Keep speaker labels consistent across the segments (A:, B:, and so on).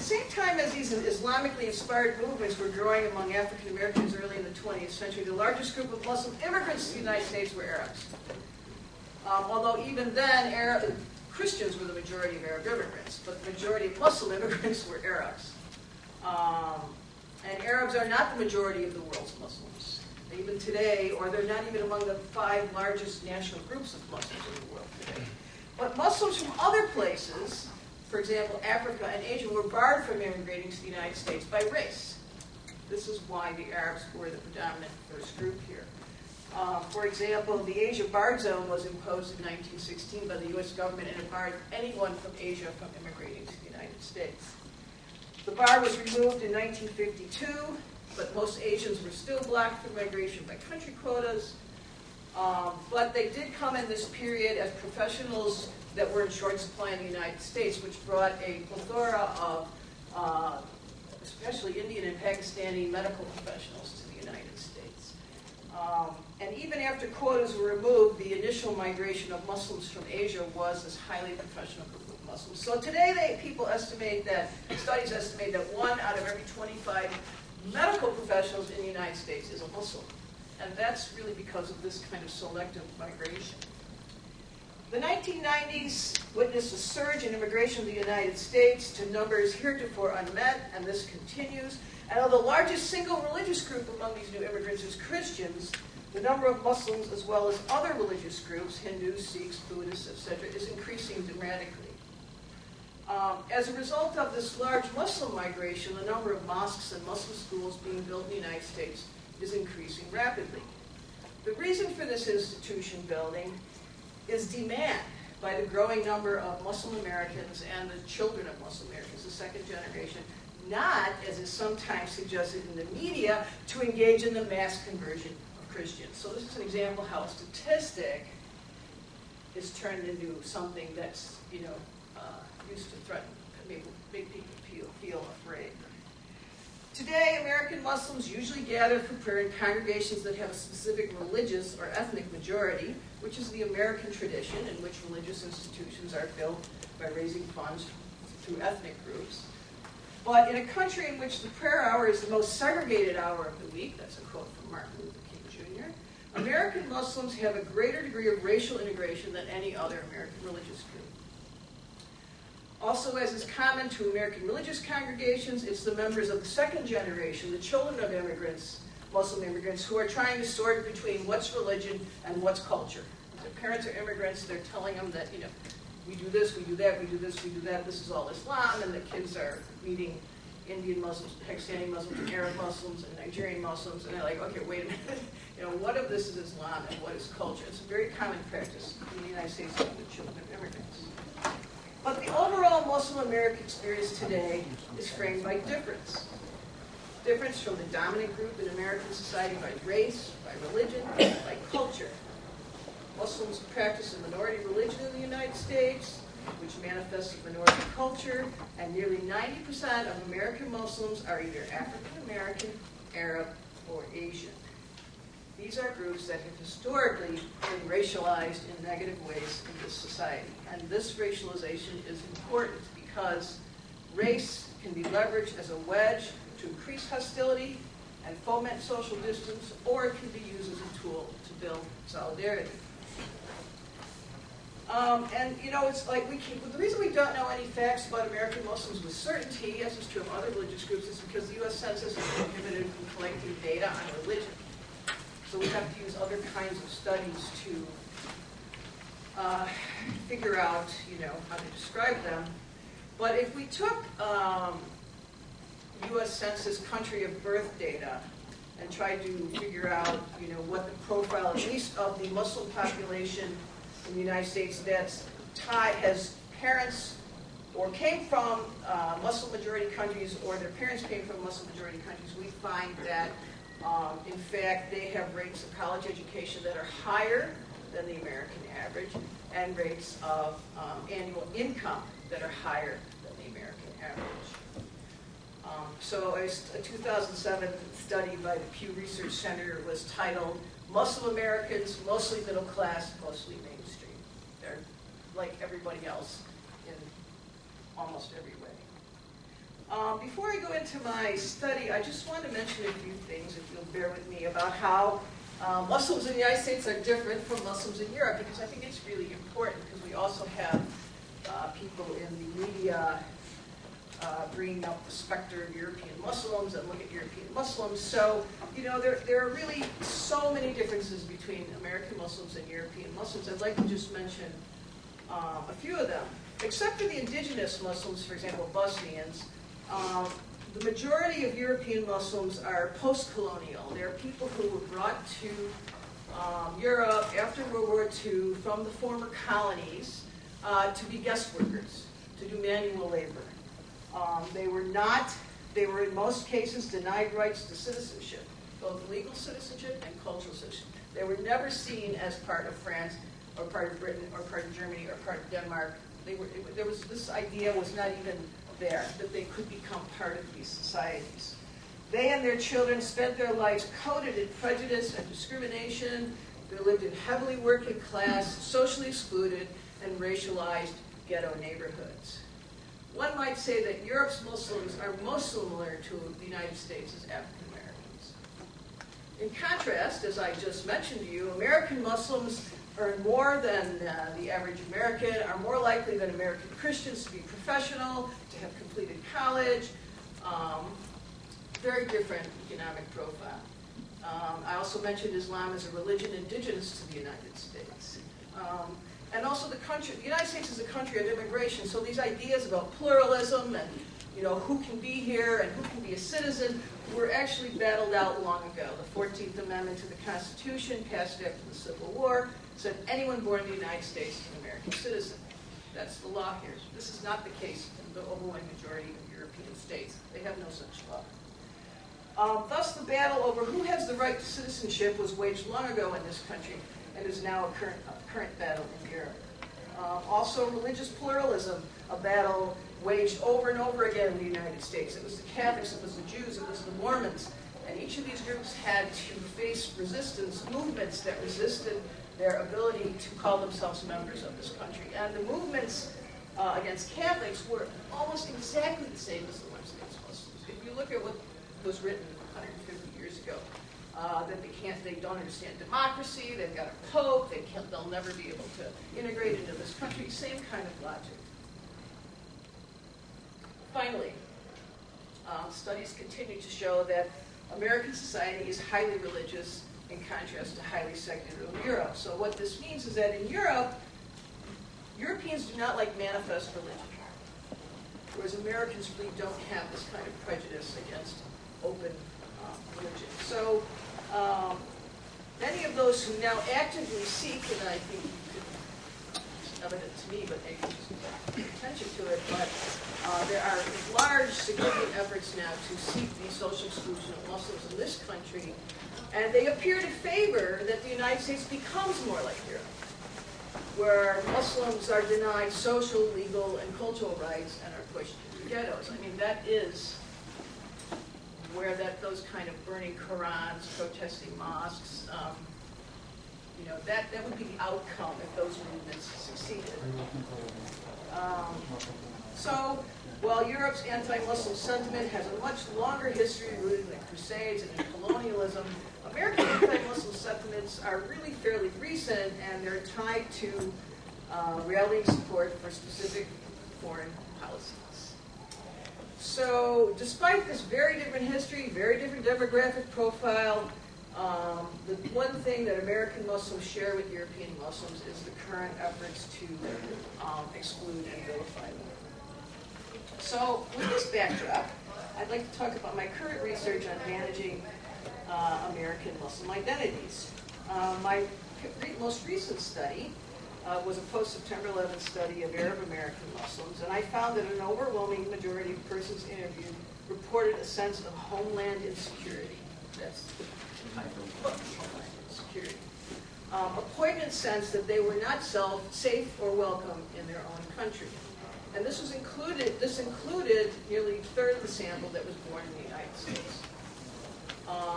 A: the same time as these Islamically inspired movements were growing among African Americans early in the 20th century, the largest group of Muslim immigrants to the United States were Arabs. Although even then, Christians were the majority of Arab immigrants, but the majority of Muslim immigrants were Arabs. And Arabs are not the majority of the world's Muslims. Even today, or they're not even among the 5 largest national groups of Muslims in the world today. But Muslims from other places, for example, Africa and Asia, were barred from immigrating to the United States by race. This is why the Arabs were the predominant first group here. For example, the Asia Barred Zone was imposed in 1916 by the U.S. government, and it barred anyone from Asia from immigrating to the United States. The bar was removed in 1952, but most Asians were still blocked from migration by country quotas. But they did come in this period as professionals that were in short supply in the United States, which brought a plethora of especially Indian and Pakistani medical professionals to the United States. And even after quotas were removed, the initial migration of Muslims from Asia was this highly professional group of Muslims. So today, studies estimate that 1 out of every 25 medical professionals in the United States is a Muslim. And that's really because of this kind of selective migration. The 1990s witnessed a surge in immigration to the United States to numbers heretofore unmet, and this continues. And although the largest single religious group among these new immigrants is Christians, the number of Muslims as well as other religious groups, Hindus, Sikhs, Buddhists, etc., is increasing dramatically. As a result of this large Muslim migration, the number of mosques and Muslim schools being built in the United States is increasing rapidly. The reason for this institution building is demand by the growing number of Muslim Americans and the children of Muslim Americans, the second generation, not, as is sometimes suggested in the media, to engage in the mass conversion of Christians. So this is an example how a statistic is turned into something that's, used to threaten, make people feel afraid. Today, American Muslims usually gather for prayer in congregations that have a specific religious or ethnic majority, which is the American tradition in which religious institutions are built by raising funds through ethnic groups. But in a country in which the prayer hour is the most segregated hour of the week, that's a quote from Martin Luther King Jr., American Muslims have a greater degree of racial integration than any other American religious group. Also, as is common to American religious congregations, it's the members of the second generation, the children of immigrants, Muslim immigrants, who are trying to sort between what's religion and what's culture. If their parents are immigrants, they're telling them that, we do this, we do that, we do this, we do that, this is all Islam, and the kids are meeting Indian Muslims, Pakistani Muslims, and Arab Muslims, and Nigerian Muslims, and they're like, okay, wait a minute, what of this is Islam and what is culture? It's a very common practice in the United States among the children of immigrants. But the overall Muslim American experience today is framed by difference. Difference from the dominant group in American society by race, by religion, by culture. Muslims practice a minority religion in the United States, which manifests a minority culture, and nearly 90% of American Muslims are either African American, Arab, or Asian. These are groups that have historically been racialized in negative ways in this society. And this racialization is important because race can be leveraged as a wedge to increase hostility and foment social distance, or it can be used as a tool to build solidarity. It's like the reason we don't know any facts about American Muslims with certainty, as is true of other religious groups, is because the U.S. Census is prohibited from collecting data on religion. So we have to use other kinds of studies to figure out, how to describe them. But if we took U.S. Census country of birth data and tried to figure out, what the profile, at least of the Muslim population in the United States that's has parents or came from Muslim majority countries, or their parents came from Muslim majority countries, we find that in fact, they have rates of college education that are higher than the American average, and rates of annual income that are higher than the American average. So a 2007 study by the Pew Research Center was titled, Muslim Americans, Mostly Middle Class, Mostly Mainstream. They're like everybody else in almost every way. Before I go into my study, I just want to mention a few things, if you'll bear with me, about how Muslims in the United States are different from Muslims in Europe, because I think it's really important, because we also have people in the media bringing up the specter of European Muslims and look at European Muslims. So, you know, there are really so many differences between American Muslims and European Muslims. I'd like to just mention a few of them. Except for the indigenous Muslims, for example, Bosnians, the majority of European Muslims are post-colonial. They're people who were brought to Europe after World War II from the former colonies to be guest workers, to do manual labor. They were in most cases denied rights to citizenship, both legal citizenship and cultural citizenship. They were never seen as part of France or part of Britain or part of Germany or part of Denmark. This idea was not even there, that they could become part of these societies. They and their children spent their lives coated in prejudice and discrimination. They lived in heavily working class, socially excluded, and racialized ghetto neighborhoods. One might say that Europe's Muslims are most similar to the United States as African Americans. In contrast, as I just mentioned to you, American Muslims earn more than the average American, are more likely than American Christians to be professional, to have completed college. Very different economic profile. I also mentioned Islam as a religion indigenous to the United States. And also the United States is a country of immigration, so these ideas about pluralism and, you know, who can be here and who can be a citizen were actually battled out long ago. The 14th Amendment to the Constitution, passed after the Civil War, said anyone born in the United States is an American citizen. That's the law here. This is not the case in the overwhelming majority of European states. They have no such law. Thus, the battle over who has the right to citizenship was waged long ago in this country and is now a current battle in Europe. Also, religious pluralism, a battle waged over and over again in the United States. It was the Catholics, it was the Jews, it was the Mormons, and each of these groups had to face resistance, movements that resisted their ability to call themselves members of this country. And the movements against Catholics were almost exactly the same as the ones against Muslims. If you look at what was written 150 years ago, that they don't understand democracy, they've got a pope, they'll never be able to integrate into this country, same kind of logic. Finally, studies continue to show that American society is highly religious in contrast to highly secular in Europe. So what this means is that in Europe, Europeans do not like manifest religion, whereas Americans really don't have this kind of prejudice against open religion. So many of those who now actively seek, and I think it's evident to me, but maybe just pay attention to it, but there are large, significant efforts now to seek the social exclusion of Muslims in this country, and they appear to favor that the United States becomes more like Europe, where Muslims are denied social, legal, and cultural rights and are pushed into ghettos. I mean, that is where those kind of burning Qurans, protesting mosques, you know, that would be the outcome if those movements succeeded. So, while Europe's anti-Muslim sentiment has a much longer history rooted in the Crusades and in colonialism, American anti-Muslim sentiments are really fairly recent, and they're tied to rallying support for specific foreign policies. So, despite this very different history, very different demographic profile, the one thing that American Muslims share with European Muslims is the current efforts to exclude and vilify them. So, with this backdrop, I'd like to talk about my current research on managing American Muslim identities. My most recent study was a post-September 11th study of Arab American Muslims, and I found that an overwhelming majority of persons interviewed reported a sense of homeland insecurity. That's the title of the book, Homeland Insecurity. A poignant sense that they were not safe or welcome in their own country. And this included nearly a third of the sample that was born in the United States.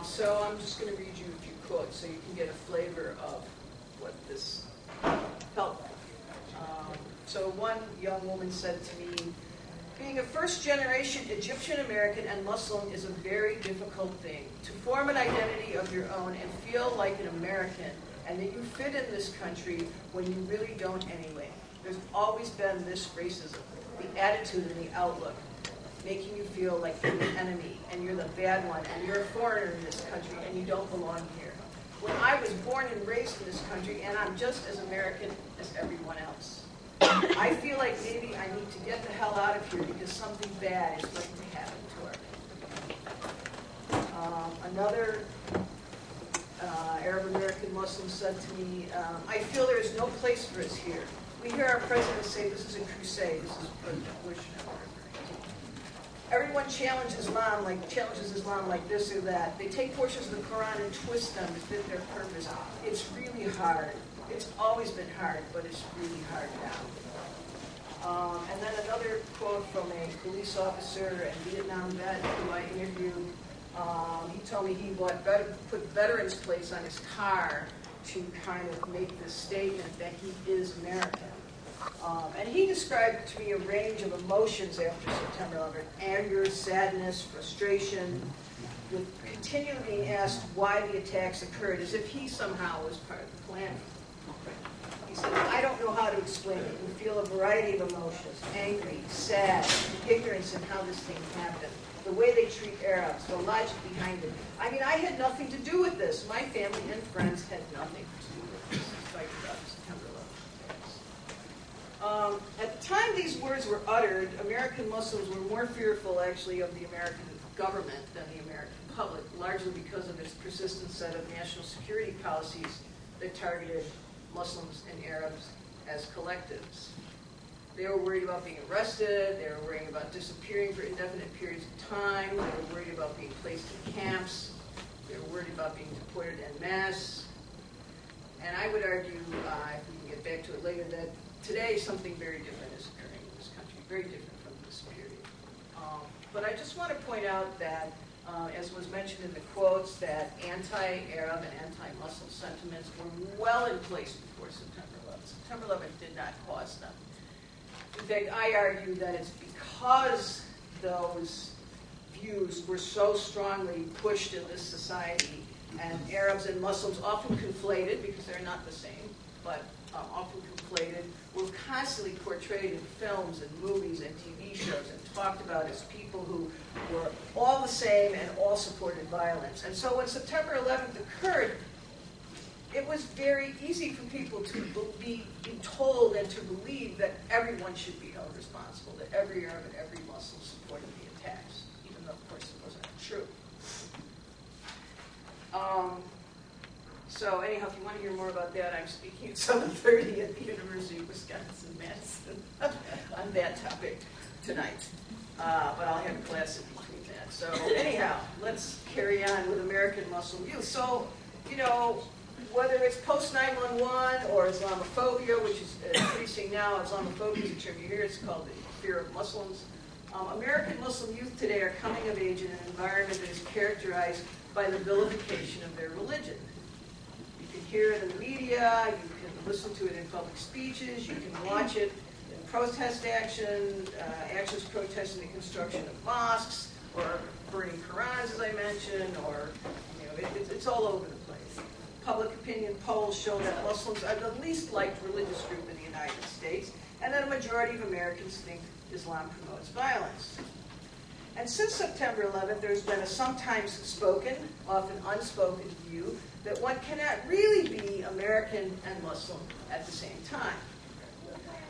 A: So I'm just going to read you a few quotes so you can get a flavor of what this felt like. So one young woman said to me, Being a first-generation Egyptian American and Muslim is a very difficult thing. To form an identity of your own and feel like an American and that you fit in this country when you really don't anyway. There's always been this racism, the attitude and the outlook, making you feel like you're the enemy and you're the bad one and you're a foreigner in this country and you don't belong here. When I was born and raised in this country and I'm just as American as everyone else. I feel like maybe I need to get the hell out of here because something bad is going to happen to our country. Another Arab American Muslim said to me, I feel there is no place for us here. We hear our president say this is a crusade. This is President Bush now. Everyone challenges Islam like this or that. They take portions of the Quran and twist them to fit their purpose. It's really hard. It's always been hard, but it's really hard now. And then another quote from a police officer and Vietnam vet who I interviewed. He told me he put veterans plates on his car to kind of make this statement that he is American. And he described to me a range of emotions after September 11th: anger, sadness, frustration, with continually being asked why the attacks occurred, as if he somehow was part of the plan. He said, I don't know how to explain it. You feel a variety of emotions: angry, sad, ignorance in how this thing happened, the way they treat Arabs, the logic behind it. I mean, I had nothing to do with this. My family and friends had nothing to do with this fight about September 11th. At the time these words were uttered, American Muslims were more fearful, actually, of the American government than the American public, largely because of its persistent set of national security policies that targeted Muslims and Arabs as collectives. They were worried about being arrested, they were worried about disappearing for indefinite periods of time, they were worried about being placed in camps, they were worried about being deported en masse. And I would argue, if we can get back to it later, that today something very different is occurring in this country, very different from this period. But I just want to point out that, as was mentioned in the quotes, that anti-Arab and anti-Muslim sentiments were well in place before September 11th. September 11th did not cause them. In fact, I argue that it's because those views were so strongly pushed in this society, and Arabs and Muslims often conflated, because they're not the same, but often conflated, were constantly portrayed in films and movies and TV shows and talked about as people who were all the same and all supported violence. And so when September 11th occurred, it was very easy for people to be told and to believe that everyone should be held responsible, that every Arab and every Muslim supported the attacks, even though, of course, it wasn't true. So anyhow, if you want to hear more about that, I'm speaking at 7:30 at the University of Wisconsin-Madison on that topic tonight. But I'll have a class in between that. So anyhow, let's carry on with American Muslim youth. So, you know, whether it's post-9/11 or Islamophobia, which is increasing now, Islamophobia is a term you hear, it's called the fear of Muslims. American Muslim youth today are coming of age in an environment that is characterized by the vilification of their religion. You can hear it in the media, you can listen to it in public speeches, you can watch it in protest actions protesting the construction of mosques, or burning Qurans, as I mentioned, or, you know, it's all over the place. Public opinion polls show that Muslims are the least liked religious group in the United States, and that a majority of Americans think Islam promotes violence. And since September 11th, there's been a sometimes spoken, often unspoken view that one cannot really be American and Muslim at the same time.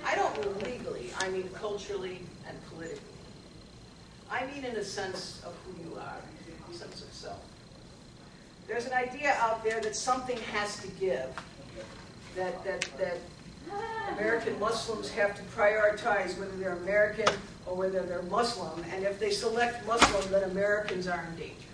A: I don't mean legally, I mean culturally and politically. I mean in a sense of who you are, a sense of self. There's an idea out there that something has to give, that American Muslims have to prioritize whether they're American or whether they're Muslim, and if they select Muslim, then Americans are in danger.